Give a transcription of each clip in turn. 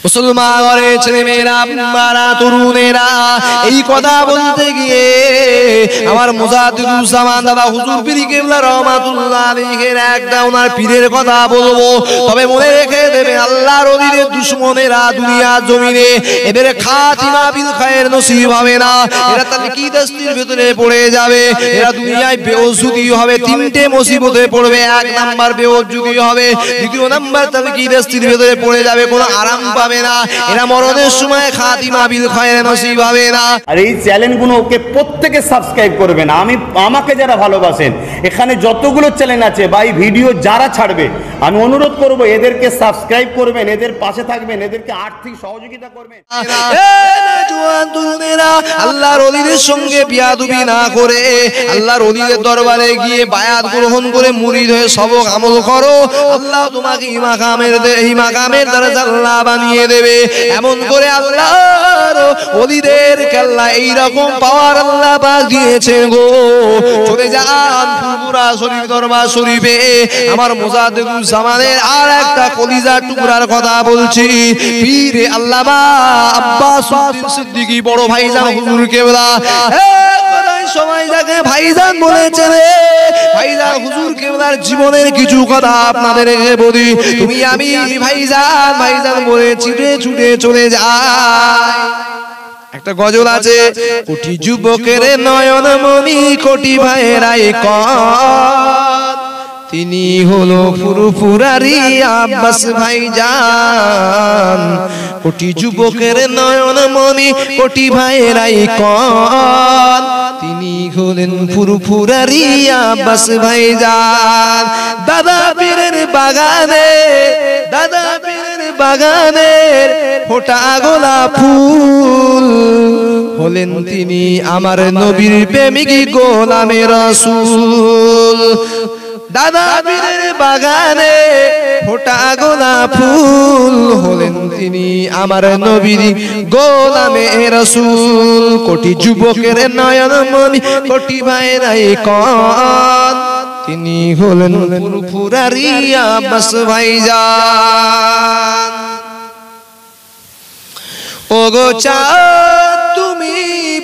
মুসলমান ঘরে ছেলেমেয়েরা, বাবারা, তরুণেরা, এই কথা বলতে গিয়ে আমার মুজাদ্দিদুজ্জামান দাদা হুজুর পীর কেবলা রহমাতুল্লাহ আলাইহির একটা ওনার পীরের কথা বলবো। তবে মনে রেখে দেবে, আল্লাহর ওলিদের দুশমনেরা দুনিয়া জমিনে এদের খাতিমা বিল খায়ের নসিব হবে না। এরা তালকিদাস্তির ভিতরে পড়ে যাবে, এরা দুনিয়ায় বেওজুদি হবে। তিনটে মুসিবতে পড়বে। এক নাম্বার বেওজুদি হবে, দ্বিতীয় নাম্বার তালকিদাস্তির ভিতরে পড়ে যাবে, কোনো আরাম পাবে না। এরা মরণের সময় খাতিমা বিল খায়ের নসিব হবে না। আর এই চ্যানেলগুলোকে প্রত্যেকে সাবস্ক্রাইব করবেন। আমাকে যারা ভালোবাসেন, এখানে যতগুলো চ্যানেল আছে বা এই ভিডিও যারা ছাড়বে, আমি অনুরোধ করব এদেরকে সাবস্ক্রাইব করবেন, এদের পাশে থাকবেন, এদেরকে আর্থিক সহযোগিতা করবেন। আল্লাহর ওলিদের সঙ্গে বিয়াদবি না করে আল্লাহর ওলিদের দরবারে গিয়ে বায়াত গ্রহণ করে মুরিদ হয়ে সবক আমল করো। আল্লাহ তোমাকে এই মাকামের দরজা আল্লাহ বানিয়ে দেবে। এমন করে আল্লাহর ওলিদের কেল্লা এইরকম পাওয়ার আল্লাহ পাক দিয়েছেন গো। চলে যান ফুরফুরা শরীফ দরবার শরীফে। আমার মুজাদ্দিদুজ্জামানের আর একটা কলিজার টুকরার কথা বলছি। পীর আল্লামা আব্বাস উদ্দিন সিদ্দিকী বড় ভাইজান হুজুর কেবলা সবাই যাকে ভাইজান বলেছে রে, ভাইজান হুজুর কেবলার জীবনের কিছু কথা আপনাদেরকে বলি। তুমি আমি ভাইজান ভাইজান বলে ছুটে ছুটে চলে যায়। একটা গজল আছে, কোটি যুবকের নয়ন মনি কোটি ভাইয়েরাই কন, তিনি হলো ফুরফুরারি আব্বাস ভাইজান। কোটি যুবকের নয়ন মনি কোটি ভাইয়েরাই কন, তিনি হলেন ফুরফুরারি আব্বাস ভাইজান। দাদা পীরের বাগানে, দাদা পীরের বাগানের ফোটা গোলাপ ফুল হলেন তিনি আমার নবীর প্রেমিক গোলামে রাসূল। দাদা পীরের বাগানে ফোটা গোলাপ ফুল হলেন তিনি আমার নবীর গোলামে রাসূল। কোটি যুবকের নয়ন মনি কোটি ভাইয়েরাই কন, তিনি হলেন ফুরফুরারি আব্বাস ভাইজান। ওগো চাঁদ তুমি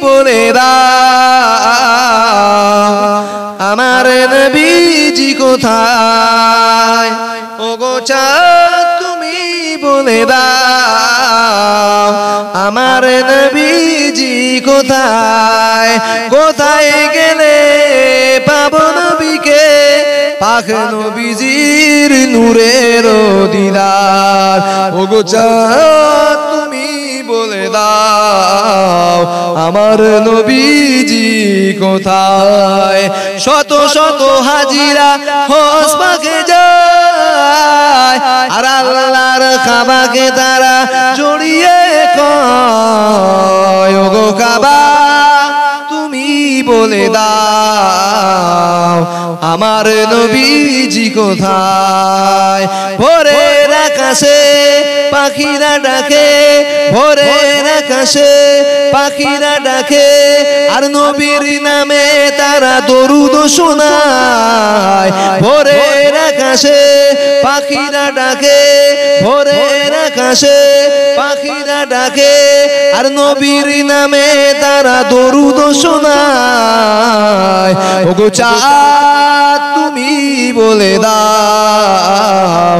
বলে দাও আমার নবীজি কোথায়। ওগো চাঁদ তুমি বলে দাও আমার নবীজি কোথায়। কোথায় গেলে পাবো নবীকে, পাক নবীজির নূরের দিদার। ওগো চাঁদ তুমি বলে দাও আমার নবীজি কোথায়। শত শত হাজিরা হজ পাকে যায়, আর আল্লাহর কাবাকে তারা জড়িয়ে কয়, ওগো কাবা তুমি বলে দাও আমার নবীজি কোথায়। ভোরের আকাশে পাখিরা ডাকে, ভোরের আকাশে পাখিরা ডাকে, আর নবীর নামে তারা দরুদ শোনায়। ভোরের আকাশে পাখিরা ডাকে, ভোরের আকাশে পাখিরা ডাকে, আর নবীর নামে তারা দরুদ শোনায়। ওগো চাঁদ তুমি বলে দাও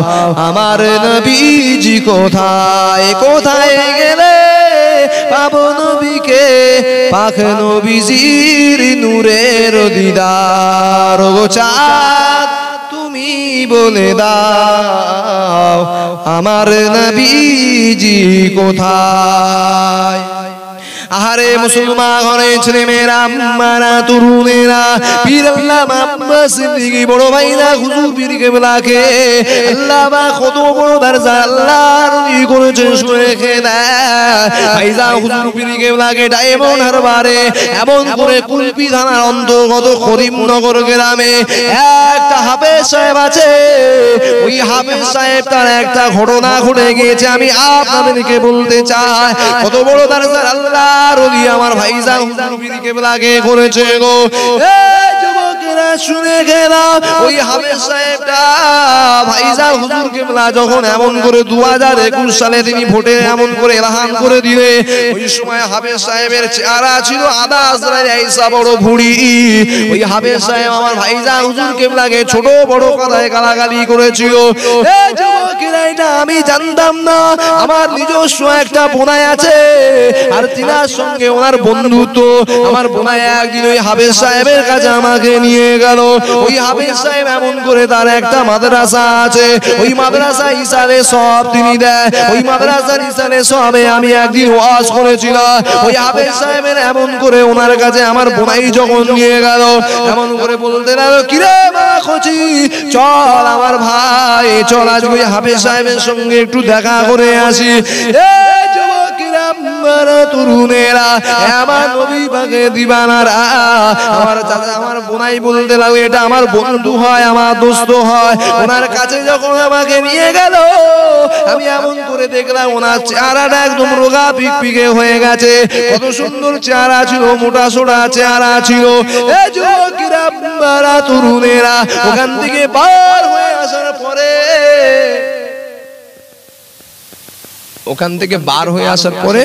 আমার নবীজি কোথায়। কোথায় গেলে পাবো নবীকে, পাক নবীজির নূরের দিদার। ওগো চাঁদ তুমি বলে দাও আমার নবীজি কোথায়। আহারে মুসলমান ঘরে ছেলেমেয়েরা, আম্মারা, তরুণেরা, পীর আল্লামা আব্বাস সিদ্দিকী বড় ভাইরা হুজুর পীর কেবলাকে আল্লাহ পাক কত বড় দরজা আল্লাহর নবী করেছেন শুনে খেদা। ভাইজা হুজুর পীর কেবলাকে ডায়মন্ড হারবারে এমন করে কুলপি থানার অন্তর্গত করিমনগর গ্রামে একটা হাফেজ সাহেব আছে। ওই হাফেজ সাহেব তার একটা ঘটনা ঘটে গিয়েছে, আমি আপনাদেরকে বলতে চাই। কত বড় দরজা আল্লাহ আমার ভাইজান হুজুর পীর কেবলাকে করেছে গো। যুবকেরা শুনে গেলাম ওই হাফেজ সাহেবটা ভাইজান হুজুর কিবলা যখন এমন করে 2021 সালে তিনি ভোটে এমন করে এলান করে দিলে ওই সময় হাফেজ সাহেবের চেহারা ছিল আদা আজরাইল ঈসা বড় ভুঁড়ি। ওই হাফেজ সাহেব আমার ভাইজান হুজুর কিবলাকে ছোট বড় কথায় গালাগালি করেছিল। এই যুবকেরা এটা আমি জানতাম না। আমার নিজস্ব একটা বোনাই আছে আর তিনার সঙ্গে ওনার বন্ধুত্ব। আমার বোনাই একদিন ওই হাফেজ সাহেবের কাছে আমাকে নিয়ে গেল। ওই হাফেজ সাহেব এমন করে তার একটা মাদ্রাসা আছে, ওই মাদ্রাসা ইসালে সব তিনি দেয়। ওই মাদ্রাসার ইসালে সবে আমি একদিন ওয়াজ করেছিলাম। ওই হাফেজ সাহেবের এমন করে ওনার কাছে আমার বোনাই যখন নিয়ে গেল এমন করে বলতে লাগলো, কিরে বাবা খোঁচি চল আমার ভাই চল আজ ওই হাফেজ সাহেবের সঙ্গে একটু দেখা করে আসি। এই যুবকেরা মারা তরুণেরা আমার নবী পাকে দিবানারা আমার চাচা আমার বোনাই বলতে লাগলো এটা আমার বন্ধু হয় আমার দোস্ত হয়। ওনার কাছে যখন আমাকে নিয়ে গেল আমি এমন করে দেখলাম ওনার চেহারাটা একদম রোগা পিকপিকে হয়ে গেছে। কত সুন্দর চেহারা ছিল, মোটা সোটা চেহারা ছিল। এই যুবকেরা মারা তরুণেরা ওখান থেকে বার হয়ে আসার পরে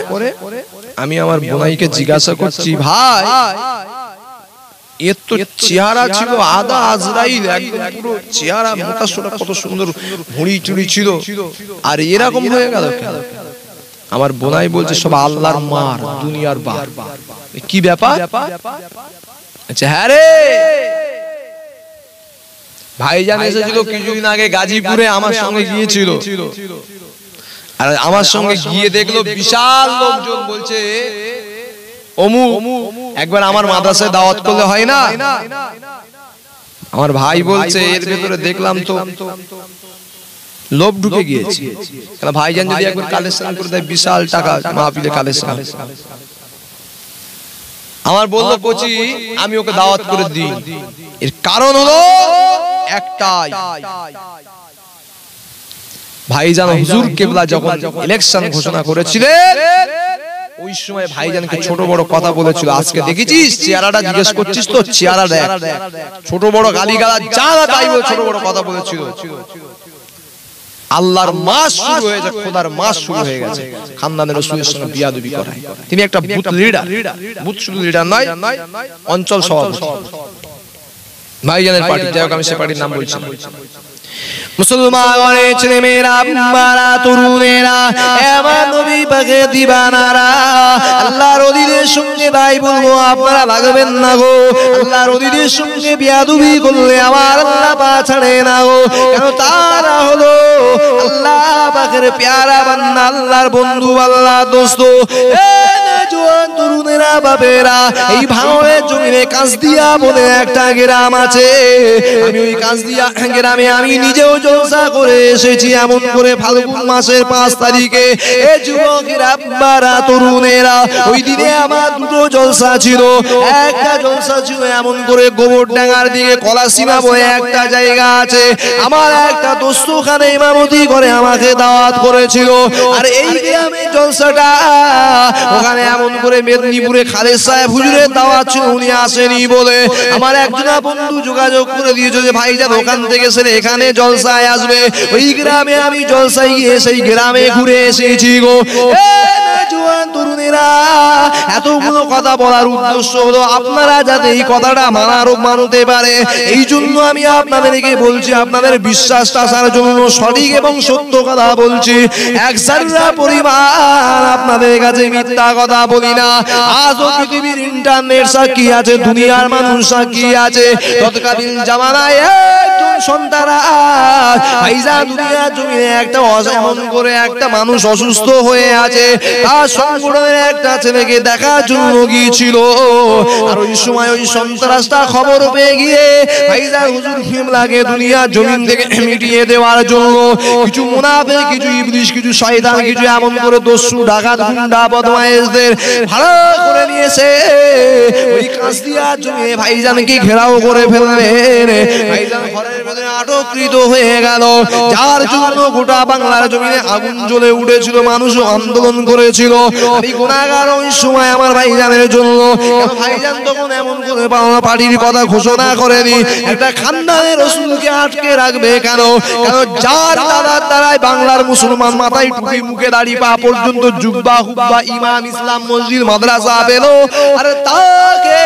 আমি আমার বোনাইকে জিজ্ঞাসা করছি, ভাই এর তো চেহারা ছিল আদা আজরাইল একদম পুরো চেহারা মোটা সোটা কত সুন্দর ভুঁড়ি টুড়ি ছিল আর এরকম হয়ে গেল কেন? আমার বোনাই বলছে সব আল্লাহর মার দুনিয়ার বার। কি ব্যাপার? আচ্ছা হ্যাঁ রে ভাইজান এসেছিল কিছুদিন আগে গাজীপুরে আমার সঙ্গে গিয়েছিল আর আমার সঙ্গে গিয়ে দেখলো বিশাল লোকজন। বলছে অমু একবার আমার মাদ্রাসায় দাওয়াত করলে হয় না? আমার ভাই বলছে এর ভেতরে দেখলাম তো লোভ ঢুকে গিয়েছে। কারণ ভাইজান যদি একবার কালেকশন করে দেয় বিশাল টাকা মাহফিলে কালেকশন। আমার বললো কোচি আমি ওকে দাওয়াত করে দিই। এর কারণ হলো একটাই, ভাইজান হুজুর কিবলা যখন ইলেকশন ঘোষণা করেছিলেন ওই সময় ভাইজানকে ছোট বড় কথা বলেছিল। আজকে দেখেছিস চেহারাটা জিজ্ঞেস করছিস তো চেহারা দেখ, ছোট বড় গালিগালা যা তাই বলে ছোট বড় কথা বলেছিল। আল্লাহর মাস শুরু হয়েছে, খোদার মাস শুরু হয়ে গেছে। খানদানের রাসূলের সঙ্গে বিয়াদবি করায় তিনি একটা বুথ লিডার, বুথ শুধু লিডার নয় অঞ্চল সভাপতি ভাইজানের পার্টি। যাই হোক আমি সে পার্টির নাম বলছি। মুসলমানের ছেলে মেয়েরা মারা তরুণেরা আমার নবী পাকে দিবানারা আল্লাহর ওলিদের সঙ্গে ভাই বলবো আপনারা লাগবেন না গো। আল্লাহর ওলিদের সঙ্গে বিয়াদবি করলে আমার আল্লাহ পা ছাড়ে না গো। কেন তারা হলো আল্লাহ পাকের প্যারা বান্দা, আল্লাহর বন্ধু, আল্লাহর দোস্ত। জোয়ান তরুণেরা বাবেরা এই ভাঙড়ের জমিনে কাঁচদিয়া বলে একটা গ্রাম আছে। আমি ওই কাঁচদিয়া গ্রামে আমি নিজেও জলসা করে এসেছি। এমন করে ফাল্গুন মাসের 5 তারিখে এই যুবকেরা বারা তরুণেরা ওই দিনে আমার দুটো জলসা ছিল। একটা জলসা ছিল এমন করে গোবরডাঙ্গার দিকে কলাসীমা বলে একটা জায়গা আছে। আমার একটা দোস্ত ওখানে ইমামতি করে আমাকে দাওয়াত করেছিল। আর এই গ্রামে জলসাটা ওখানে এমন করে মেদিনীপুরে খালেদ সাহেব হুজুরের দাওয়াত ছিল, উনি আসেনি বলে আমার একজন বন্ধু যোগাযোগ করে দিয়েছে যে ভাইজান ওখান থেকে সেরে এখানে জলসায় আসবে। ওই গ্রামে আমি জলসায় গিয়ে সেই গ্রামে ঘুরে এসেছি গো। জোয়ান তরুণেরা এতগুলো কথা বলার উদ্দেশ্য হলো আপনারা যাতে এই কথাটা মানতে পারে। এই জন্য আমি আপনাদেরকে বলছি, আপনাদের বিশ্বাসটা আসার জন্য সঠিক এবং সত্য কথা বলছি। এক জাররা পরিমাণ আপনাদের কাছে মিথ্যা কথা বলি না। আজও পৃথিবীর ইন্টারনেট সাক্ষী আছে, দুনিয়ার মানুষ সাক্ষী আছে। তৎকালীন জামানায় একজন সন্তানরা ভাইজান দুনিয়ার জমিনে একটা এমন করে একটা মানুষ অসুস্থ হয়ে আছে, তার সংগঠনের একটা ছেলেকে দেখার জন্য গিয়েছিল। আর ওই সময় ওই সন্ত্রাসটা খবর পেয়ে গিয়ে ভাইজান হুজুর কিবলাকে দুনিয়ার জমিন থেকে মিটিয়ে দেওয়ার জন্য কিছু মুনাফিক, কিছু ইবলিশ, কিছু শয়তান, কিছু এমন করে দস্যু ডাকাত গুন্ডা বদমাইশদের ভাড়া করে নিয়েছে। ওই কাঁচদিয়ার জমিনে ভাইজানকে ঘেরাও করে ফেললেন। ভাইজান ঘরের জমিনে আটককৃত হয়ে গেল, যার জন্য গোটা বাংলার জমিনে আগুন জ্বলে উঠেছিল, মানুষ আন্দোলন করেছিল। আমি গুনাহগার ওই সময় আমার ভাইজানের জন্য। ভাইজান তখন এমন করে পার্টির কথা ঘোষণা করেনি, একটা খানদানের রাসূলকে আটকে রাখবে কেন? কারণ যার দাদার দ্বারাই বাংলার মুসলমান মাথায় টুপি, মুখে দাড়ি, পা পর্যন্ত জুব্বা হুব্বা, ইমাম, ইসলাম, মসজিদ, মাদ্রাসা পেলো, আর তাকে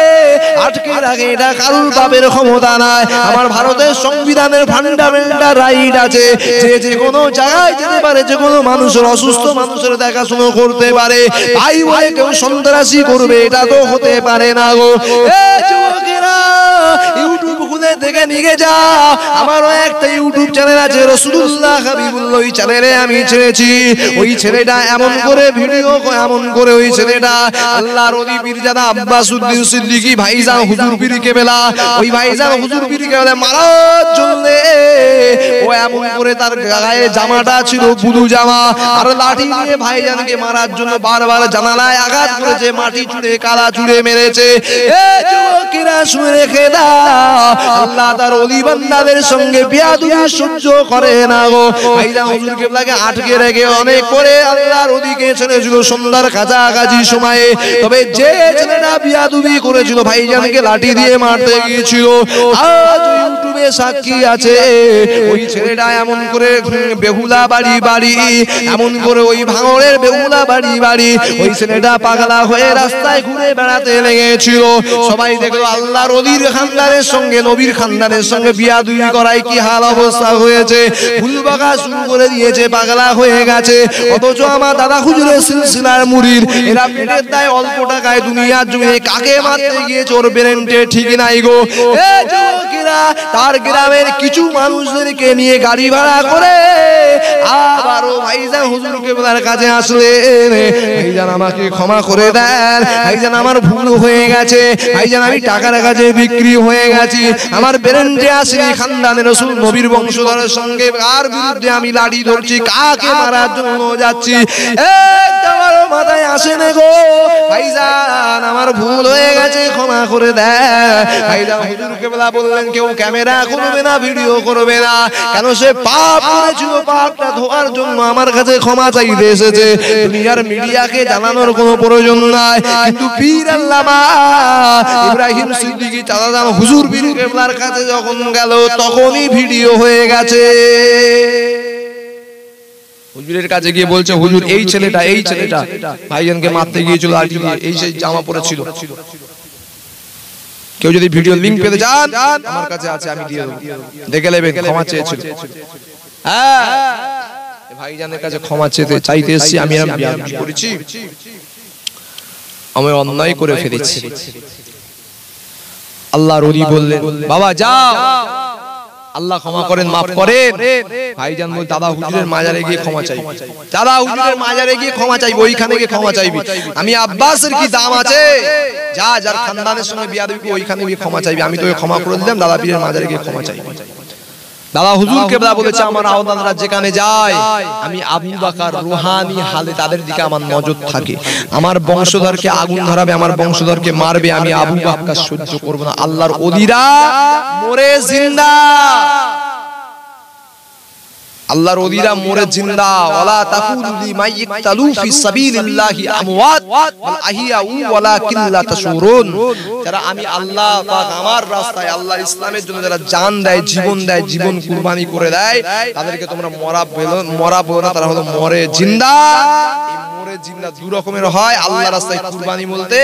আটকে রাখে, এটা কারুর বাপের ক্ষমতা নাই। আমার ভারতের সংবিধানের ফান্ডামেন্টাল রাইট আছে, যে কোনো জায়গায় যেতে পারে, যে কোনো মানুষের, অসুস্থ মানুষের দেখাশোনা করতে পারে। ভাই বলে কেউ সন্ত্রাসী করবে এটা তো হতে পারে না গো। যুবকেরা ইউটিউব খুলে দেখে নিয়ে যা, আমারও একটা ইউটিউব চ্যানেল আছে রাসূলুল্লাহ হাবিবুল্লাহ, ওই চ্যানেলে আমি ছেড়েছি। ওই ছেলেটা এমন করে ভিডিও, এমন করে ওই ছেলেটা আল্লাহর ওলি পীরজাদা আব্বাসউদ্দিন সিদ্দিকী ভাইজান হুজুর পীর কেবলা, ওই ভাইজান হুজুর পীর কেবলা মারার জন্য ও এমন করে তার গায়ে জামাটা ছিল বুলু জামা, আর লাঠি নিয়ে ভাইজানকে মারার জন্য বারবার জানালায় আঘাত করেছে, মাটি ছুঁড়ে কালা ছুঁড়ে মেরেছে। এ যুবকেরা শুনে রেখে দাও, আল্লাহ তার ওলি বান্দাদের সঙ্গে বেয়াদবি সহ্য করে না গো। ভাইজান হুজুর কেবলাকে আটকে রেখে অনেক করে আল্লাহর ওলিকে ছেড়েছিল সন্ধ্যার কাছাকাছি সময়ে। তবে যে ছেলেটা বেয়াদবি করেছিল, ভাইজানকে লাঠি দিয়ে মারতে গিয়েছিল, আজ ইউটিউবে সাক্ষী আছে। ওই ছেলেটা এমন করে বেহুলা বাড়ি বাড়ি, এমন করে ওই ভাঙড়ের বেহুলা বাড়ি বাড়ি, ওই ছেলেটা পাগলা হয়ে রাস্তায় ঘুরে বেড়াতে লেগেছিল। সবাই দেখলো আল্লাহর ওলির খানদানের সঙ্গে, নবীর খানদানের সঙ্গে বিয়াদবি করায় কি হাল অবস্থা হয়েছে। ফুল বাঁকা শুরু করে দিয়েছে, পাগলা হয়ে গেছে। অথচ আমার দাদা হুজুরের সিলসিলার মুরিদ, এরা পেটের দায় অল্প টাকায় দুনিয়ার জমিনে কাকে মারতে গিয়েছে ওর ব্রেনটে ঠিক নাই গো। এ যুবকেরা তার গ্রামের কিছু মানুষদেরকে নিয়ে গাড়ি ভাড়া করে আবারও ভাইজান হুজুর কেবলার কাছে আসলেন। ভাইজান আমাকে ক্ষমা করে দেন, ভাইজান আমার ভুল হয়ে গেছে, ভাইজান আমি টাকার কাছে বিক্রি হয়ে গেছি, আমার ব্রেনটে আসেনি খানদানের রাসূল নবীর বংশধরের সঙ্গে কার বিরুদ্ধে আমি লাঠি ধরছি, কাকে মারার জন্য যাচ্ছি, আমার মাথায় আসে না গো। ভাইজান আমার ভুল হয়ে গেছে, ক্ষমা করে দেন। ভাইজান হুজুর কেবলা বললেন কেউ ক্যামেরা করবে না, ভিডিও করবে না, কেন সে পাপ করেছিল, পাপটা ধোয়ার জন্য আমার কাছে ক্ষমা চাইতে এসেছে। দুনিয়ার মিডিয়াকে জানানোর কোনো প্রয়োজন নাই। কিন্তু পীর আল্লামা ইব্রাহিম সিদ্দিকী চাচাজান হুজুর পীর কেবলার কাছে যখন গেল, তখনই ভিডিও হয়ে গেছে। হুজুরের কাছে গিয়ে বলছে, হুজুর এই ছেলেটা ভাইজানকে মারতে গিয়েছিল, এই সেই জামা পরেছিল, কেউ যদি ভিডিও লিংক পেতে চান আমার কাছে আছে, আমি দিয়ে দেব, দেখে নেবেন। ক্ষমা চেয়েছিল, হ্যাঁ ভাইজানের কাছে ক্ষমা চাইতে এসেছি, আমি বিয়াদবি করেছি, আমি অন্যায় করে ফেলেছি। আল্লাহর ওলি বললেন বাবা যাও, আল্লাহ ক্ষমা করেন, মাফ করেন। ভাইজান বল দাদা হুজুরের মাজারে গিয়ে ক্ষমা চাইবি, দাদা হুজুরের মাজারে গিয়ে ক্ষমা চাইবি, ওইখানে গিয়ে ক্ষমা চাইবি। আমি আব্বাসের কি দাম আছে, যা যার খানদানের সঙ্গে বিয়াদবি ওইখানে গিয়ে ক্ষমা চাইবি, আমি তোকে ক্ষমা করে দিলাম, দাদা পীরের মাজারে গিয়ে ক্ষমা চাইবি। দাদা হুজুর কেবলা বলেছে আমার আওলাদরা যেখানে যায় আমি আবু বকর রুহানি হালে তাদের দিকে আমার নজর থাকে, আমার বংশধরকে আগুন ধরাবে, আমার বংশধরকে মারবে, আমি আবু বকর সহ্য করব না। আল্লাহর ওলিরা মরে জিন্দা, আল্লাহর ওলিরা মরে জিন্দা। ওয়ালা তাকুলু লিমাইয়াকতালু ফি সাবিলিল্লাহি আমওয়াত ওয়াল আহিয়াউ ওয়ালাকিন লা তাশুরুন। যারা আমি আল্লাহ পাক আমার রাস্তায় আল্লাহর ইসলামের জন্য যারা জান দেয়, জীবন দেয়, জীবন কুরবানি করে দেয়, তাদেরকে তোমরা মরা বলো না, তারা হলো মরে জিন্দা। মরে জিন্দা দুই রকমের হয়। আল্লাহর রাস্তায় কুরবানি বলতে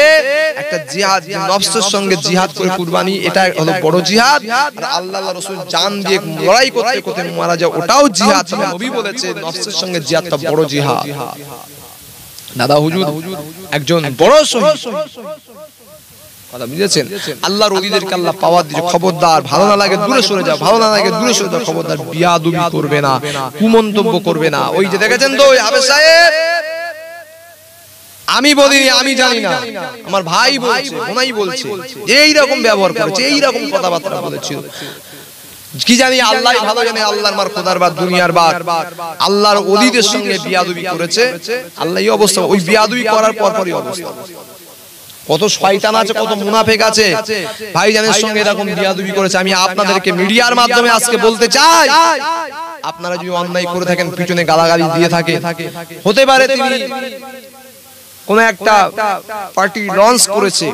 একটা জিহাদ, নফসের সঙ্গে জিহাদ করে কুরবানি, এটা হলো বড় জিহাদ। আর আল্লাহর রাসূল জান দিয়ে লড়াই করতে করতে মারা যায়, ওটাও জিহাদ। নবী বলেছে নফসের সঙ্গে জিহাদটা বড় জিহাদ। দাদা হুজুর একজন বড় শহীদ, কথা বুঝেছেন? আল্লাহর ওলিদেরকে আল্লাহ পাওয়ার দিয়েছে। খবরদার, ভালো না লাগে দূরে সরে যাও, ভালো না লাগে দূরে সরে যাও। খবরদার বিয়াদবি করবে না, কুমন্তব্য করবে না। ওই যে দেখেছেন তো ওই আবে সাহেব, আমি বলিনি, আমি জানি না, আমার ভাই বলছে, ওনাই বলছে যে এইরকম ব্যবহার করেছে, এইরকম কথাবার্তা বলেছিল। কি জানি আল্লাহ ভালো জানে, আল্লাহর মার খোদার বাদ দুনিয়ার বাদ। আল্লাহর ওলিদের সঙ্গে বিয়াদবি করেছে, আল্লাহ এই অবস্থা, ওই বিয়াদবি করার পরপরই অবস্থা। কত শয়তান আছে, কত মুনাফিক আছে ভাইজানের সঙ্গে এরকম বিয়াদবি করেছে। আমি আপনাদেরকে মিডিয়ার মাধ্যমে আজকে বলতে চাই, আপনারা যদি অন্যায় করে থাকেন, পিছনে গালাগালি দিয়ে থাকে, হতে পারে তিনি কোন একটা পার্টি লঞ্চ করেছে,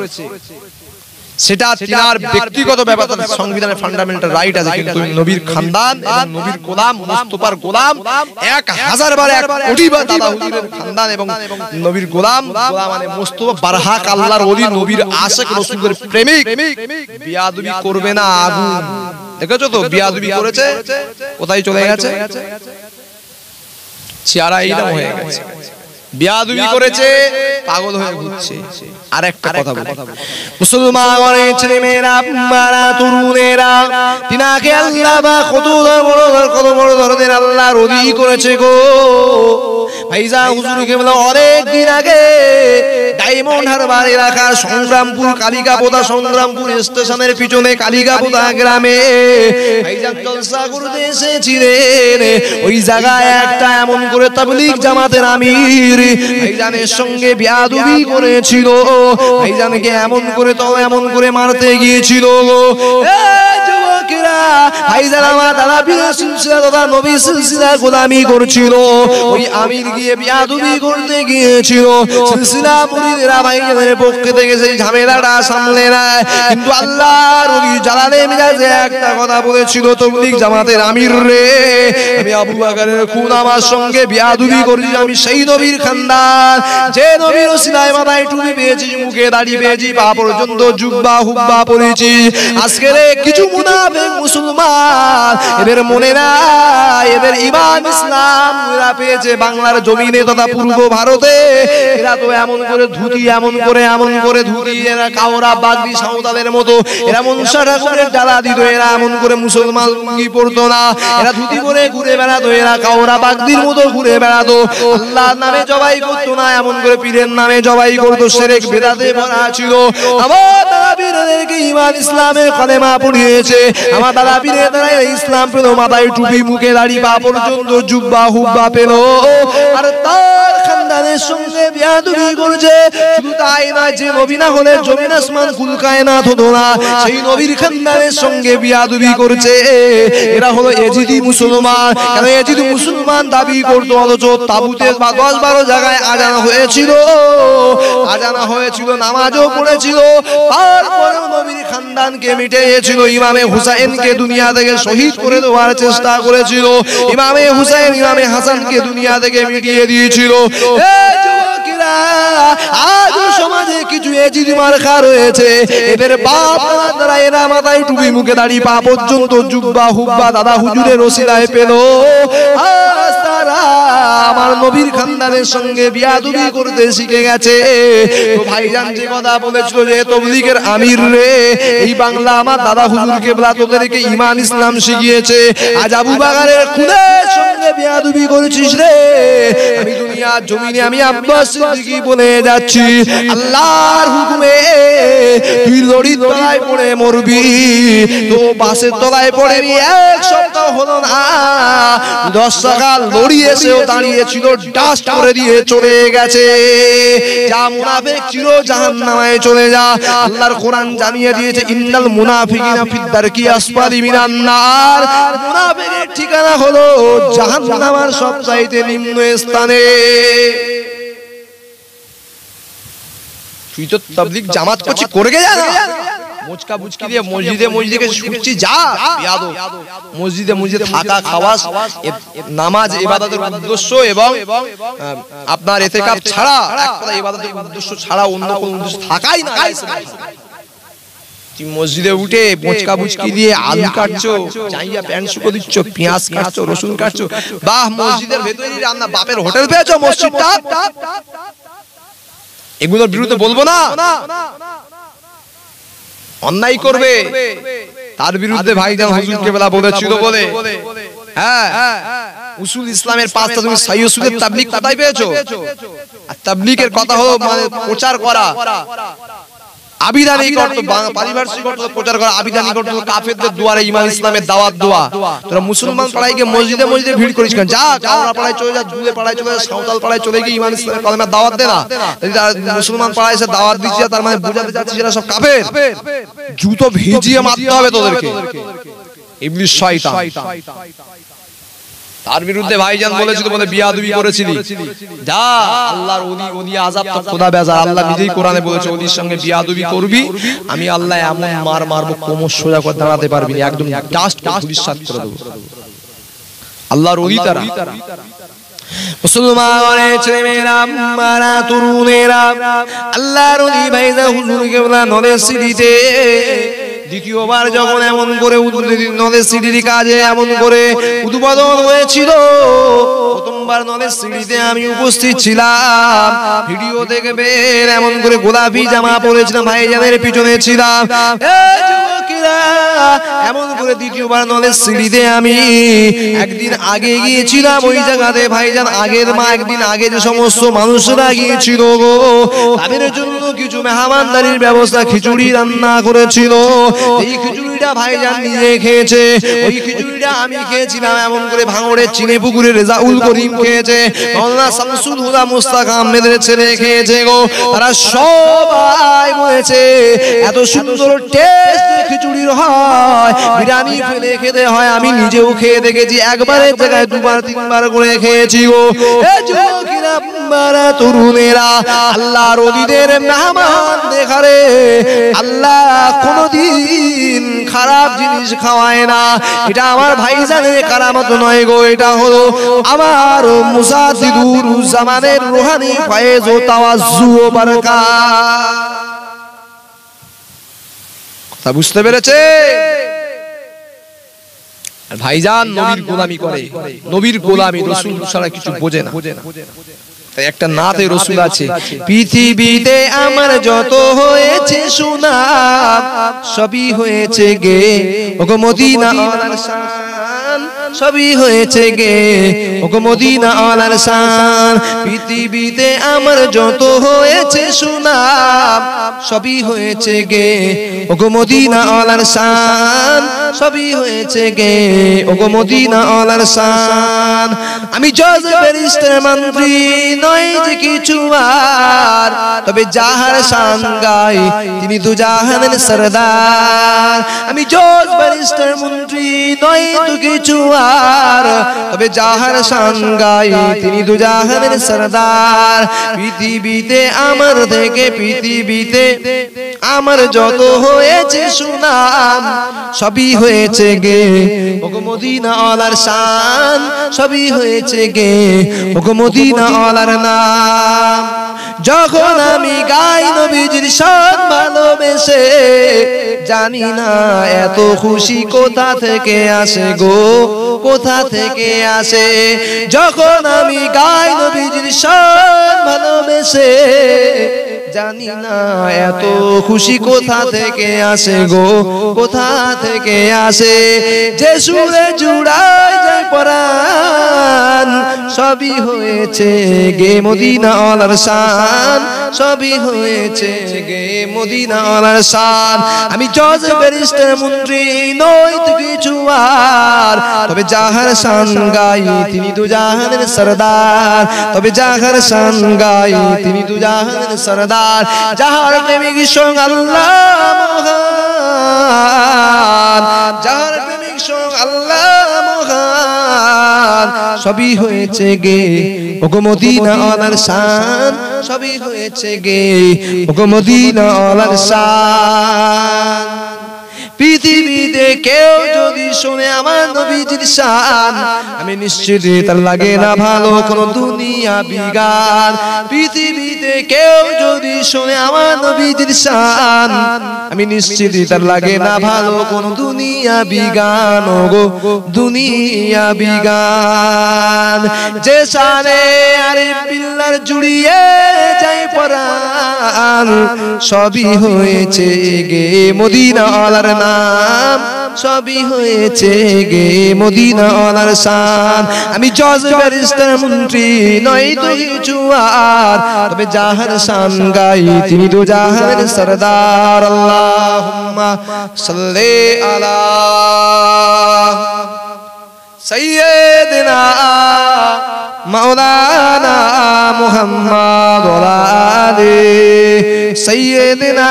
সেটা তিনার ব্যক্তিগত ব্যাপার, তার সংবিধানের ফান্ডামেন্টাল রাইট আছে, কিন্তু নবীর খানদান এবং নবীর গোলাম, মুস্তাফার গোলাম 1000 বার 1 কোটি বার দাদা হুজুরের খানদান এবং নবীর গোলাম, গোলাম মানে মুস্তাফা বারহাক আল্লাহর ওলি, নবীর আশিক, রাসূলের প্রেমিক, বিয়াদবি করবে না আগুন। দেখেছো তো বিয়াদবি করেছে, কোথায় চলে গেছে, চেহারা এইরকম হয়ে গেছে। বিয়াদবি করেছে, পাগল হয়ে ঘুরছে। আর একটা কথা বলি, মুসলমানের ছেলেমেয়েরা, আপনারা তরুণেরা, তিনাকে আল্লাহ বা কত বড় ধরনের আল্লাহ রদি করেছে গো ভাইজা। হুজুরকে বলে অনেক দিন আগে ডায়মন্ড হারবার এলাকার সংগ্রামপুর কালিকাপোতা, সংগ্রামপুর স্টেশনের পিছনে কালিকাপোতা গ্রামে ভাইজান জলসা করতে এসেছিলেন। ওই জায়গায় একটা এমন করে তাবলীগ জামাতের আমির ভাইজানের সঙ্গে বিয়াদবি করেছিল, ভাইজানকে এমন করে তো এমন করে মারতে গিয়েছিল। যুবকেরা, ভাইজান আমার দাদা পীরের সিলসিলা তথা নবীর সিলসিলা গোলামি করছিল, ওই আমির গিয়ে বিয়াদবি করতে গিয়েছিল। সিলসিলা মুরিদেরা ভাইজানের পক্ষে থেকে সেই ঝামেলাটা সামলে নেয়, কিন্তু আল্লাহর ওলি জালালে মিজাজে একটা কথা বলেছিল, তাবলীগ জামাতের আমির রে, আমি আবু বকরের খুন আমার সঙ্গে বিয়াদবি করেছি, আমি সেই নবীর খানদান, যে নবীর ওসিলায় মাথায় টুপি পেয়েছি, মুখে দাড়ি পেয়েছি, পা পর্যন্ত জুব্বা হুব্বা পরেছি। আজকের কিছু মুনাফিক মুসলমান, এদের মনে নাই এদের ঈমান ইসলাম এরা পেয়েছে বাংলার জমিনে তথা পূর্ব ভারতে। এরা তো এমন করে ধুতি, এমন করে ধুতি, এরা কাওরা বাগদি সাঁওতালের মতো, এরা মনসা ঠাকুরের ডালা দিত, এরা এমন করে মুসলমান লুঙ্গি পরতো না, এরা ধুতি পরে ঘুরে বেড়াতো, এরা কাওরা বাগদির মতো ঘুরে বেড়াতো, আল্লাহর নামে জবাই করতো না, এমন করে পীরের নামে জবাই করতো, শিরক বিদআতে ভরা ছিল। আমার দাদা পীরদেরকে ঈমান ইসলামের কলেমা পড়িয়েছে, আমার দাদা পীরের দ্বারা ইসলাম পেল, মাথায় টুপি, মুখে দাড়ি, পা পর্যন্ত জুব্বা হুব্বা পেল, আর তার খানদানের সঙ্গে বিয়াদবি করেছে। শুধু তাই না, যে নবী না হলে জমিন আসমান কুল কায়নাত হতো না, সেই নবীর খানদানের সঙ্গে বিয়াদবি করেছে। এরা হলো এজিদি মুসলমান। কেন এজিদি মুসলমান দাবি করতো, অথচ তাবুতে 10-12 জায়গায় আজান হয়েছিল, নামাজও পড়েছিল, তারপরে নবীর খানদানকে মিটিয়েছিল। ইমামে হুসাইনকে দুনিয়া থেকে শহীদ করে দেওয়ার চেষ্টা করেছিল, ইমামে হুসাইন, ইমামে হাসানকে দুনিয়া থেকে মিটিয়ে দিয়েছিল। আজ সমাজে কিছু এজিদি মার্কা রয়েছে, এদের বাপ দ্বারা এরা মাথায় টুপি, মুখে দাড়ি, পা পর্যন্ত জুব্বা হুব্বা দাদা হুজুরের ওসিলায় পেল। তারা আমার নবীর খানদানের সঙ্গে বিয়াদবি করতে শিখে গেছে। তো ভাইজান যে কথা বলেছিল যে তাবলীগের আমির রে, এই বাংলা আমার দাদা হুজুর কেবলা তোদেরকে ঈমান ইসলাম শিখিয়েছে, আজ আবু বকরের খুনের সঙ্গে বিয়াদবি করেছিস রে। আমি দুনিয়ার জমিনে আমি আব্বাস সিদ্দিকী বলে যাচ্ছি, আল্লাহর হুকুমে তুই লড়ির তলায় পড়ে মরবি, তো বাসের তলায় পড়ে 1 সপ্তাহ হলো না, 10 টাকা লড়ি এসেও দাঁড়িয়েছিল, ডাস্ট করে দিয়ে চলে গেছে। যা মুনাফিক চির জাহান্নামে চলে যা। আল্লাহর কোরআন জানিয়ে দিয়েছে, ইন্নাল মুনাফিকিনা ফিদ দারকি আসফালি মিনান নার, মুনাফিকের ঠিকানা হলো জাহান্নামের সবচাইতে নিম্ন স্থানে। তুই তো তাবলীগ জামাত করছিস, করে গে যা, মুচকা বুচকি দিয়ে মসজিদে ছুটছি, যা বিয়াদব। মসজিদে থাকা, খাওয়া, নামাজ ইবাদতের উদ্দেশ্য এবং আপনার ইতিকাফ ছাড়া, এক কথা ইবাদতের উদ্দেশ্য ছাড়া অন্য কোনো উদ্দেশ্য থাকাই না। তুই মসজিদে উঠে মুচকা বুচকি দিয়ে আলু কাটছো, চাইয়া প্যান্ট শুকো দিচ্ছ, পেঁয়াজ কাটছো, রসুন কাটছো, বাহ, মসজিদের ভেতরেই রান্না, বাপের হোটেল পেয়েছো মসজিদটা। এগুলোর বিরুদ্ধে বলবো না, অন্যায় করবে তার বিরুদ্ধে ভাইজান হুজুর কেবলা বলেছিল বলে। হ্যাঁ, উসুল ইসলামের 5টা তুমি সহিহ উসুলের তাবলীগ কোথায় পেয়েছো? আর তাবলীগের কথা হলো মানে প্রচার করা, আবিদানি করতো, পারিভাষিক করতো, প্রচার করা, আবিদানি করতো কাফেরদের দুয়ারে ঈমান ইসলামের দাওয়াত দেওয়া। তোরা মুসলমান পাড়ায় গিয়ে মসজিদে মসজিদে ভিড় করিস কেন? যা কাওড়া পাড়ায় চলে যা, দুলে পাড়ায় চলে যা, সাঁওতাল পাড়ায় চলে গিয়ে ঈমান ইসলামের কালেমার দাওয়াত দে না। মুসলমান পাড়ায় এসে দাওয়াত দিচ্ছি, তার মানে বুঝাতে যাচ্ছিস এরা সব কাফের। জুতো ভিজিয়ে মারতে হবে তোদেরকে, ইবলিস শয়তান। তার বিরুদ্ধে ভাইজান বলেছিল, বলে বিয়াদবি করেছিলি, যা আল্লাহর ওলি আযাব তো খোদা বেজার। আল্লাহ নিজেই কোরআনে বলেছে, ওলির সঙ্গে বিয়াদবি করবি, আমি আল্লাহ এমন মার মারবো কোমর সোজা করে দাঁড়াতে পারবি না, একদম ডাস্ট ধূলিসাৎ করে দেবো। আল্লাহর ওলি তারা। মুসলমানের ছেলেমেয়েরা, মারা তরুণেরা, আল্লাহর ওলি ভাইজান হুজুর কেবলা নলেজ সিটিতে দ্বিতীয়বার যখন এমন করে নলেজ সিটির কাজে এমন করে উদ্বোধন হয়েছিল, প্রথমবার নলেজ সিটিতে আমি উপস্থিত ছিলাম, ভিডিও দেখবেন এমন করে গোলাপি জামা পরেছিলাম, ভাইজানের পিছনে ছিলাম। এমন করে দ্বিতীয়বার নলেজ সিটিতে আমি একদিন আগে গিয়েছিলাম ওই জায়গাতে ভাইজান। আগের একদিন আগে যে সমস্ত মানুষরা গিয়েছিল গো, তাদের জন্য কিছু মেহমানদারির ব্যবস্থা, খিচুড়ি রান্না করেছিল। এই খিচুড়িটা ভাইজান নিজে খেয়েছে, ওই খিচুড়িটা আমি খেয়েছিলাম। এমন করে ভাঙড়ের চিনে পুকুরে রেজাউল করিম খেয়েছে, মাওলানা শামসুল হুদা মুস্তাক আহমেদের ছেলে খেয়েছে গো। তারা সবাই বলেছে এত সুন্দর টেস্ট খিচুড়ির হয়, বিরিয়ানি ফেলে খেতে হয়। আমি নিজেও খেয়ে দেখেছি, একবারের জায়গায় দুবার তিনবার করে খেয়েছি গো। এই যুবকেরা, মারা তরুণেরা, আল্লাহর ওলিদের মেহমান দেখারে আল্লাহ কোনদিন খারাপ জিনিস খাওয়ায় না। এটা আমার ভাইজানের কারামত নয় গো, এটা হলো আমার মুজাদ্দিদুর জামানের রুহানি ফয়েজ ও তাওয়াজ্জু ও বারাকাত। তা বুঝতে পেরেছে? ভাইজান নবীর গোলামি করে, নবীর গোলামি, রাসূল ছাড়া কিছু বোঝে না। তাই একটা নাতে রাসূল আছে, পৃথিবীতে আমার যত হয়েছে সুনাম সবই হয়েছে গে ওগো মদিনা ওয়ালার শান, সবই হয়েছে গে ওগো মদিনা ওয়ালার শান। পৃথিবীতে আমার যত হয়েছে সুনাম সবই হয়েছে গে ওগো মদিনা ওয়ালার শান, সবই হয়েছে গে ওগো মদিনা ওয়ালার শান। আমি জজ ব্যারিস্টার মন্ত্রী নয় যে কিছু আর, তবে যাহার শান গাই তিনি দু জাহানের সরদার। আমি জজ ব্যারিস্টার মন্ত্রী নয় তো কিছু আর, তবে যাহার শান গাই তিনি দু জাহানের সরদার। পৃথিবীতে আমার থেকে, পৃথিবীতে আমার যত হয়েছে সুনাম সবই হয়েছে গে ওগো মদিনা ওয়ালার শান, সবই হয়েছে গে ওগো মদিনা ওয়ালার নাম। যখন আমি গাই নবীজির শান ভালোবেসে, জানি না এত খুশি কোথা থেকে আসে গো, কোথা থেকে আসে। যখন আমি গাই নবীজির শান ভালোবেসে, জানি না এত খুশি কোথা থেকে আসে গো, কোথা থেকে আসে। যে সুরে জুড়ায় যায় পরাণ সবই হয়েছে গে মদিনা ওয়ালার শান, সবই হয়েছে গে মদিনা ওয়ালার শান। আমি জজ ব্যারিস্টার মন্ত্রী নই তো কিছু আর, তবে যাহার শান গাই তিনি দু জাহানের সরদার, তবে যাহার শান গাই তিনি দু জাহানের সরদার। যাহার প্রেমিক সঙ্গ আল্লাহ মহান, যাহার প্রেমিক সঙ্গ আল্লাহ মহান, সবই হয়েছে গে ওগো মদিনা ওয়ালার শান, সবই হয়েছে গে ওগো মদিনা ওয়ালার শান। পৃথিবীতে কেউ যদি শুনে আমার নবীজির শান, আমি নিশ্চিত তার লাগে না ভালো কোন দুনিয়া বিগান। পৃথিবীতে কেউ যদি শুনে আমার নবীজির শান, আমি নিশ্চিত তার লাগে না ভালো কোন দুনিয়া বিগান গো, দুনিয়া বিগান। যে শানে আরে বিল্লাহ তার জুড়িয়ে যায় পরাণ সবই হয়েছে গে মদিনাওয়ালার নাম সবই হয়েছে গে মদিনাওয়ালার শান আমি জজ ব্যারিস্টার মন্ত্রী নই তো কিছু আর তবে জাহার শান গাই তিনি তো জাহার সরদার আল্লাহুম্মা সাল্লি আলা সাইয়্যিদিনা মাওলানা মুহাম্মদ ওয়া আলি সাইয়্যিদিনা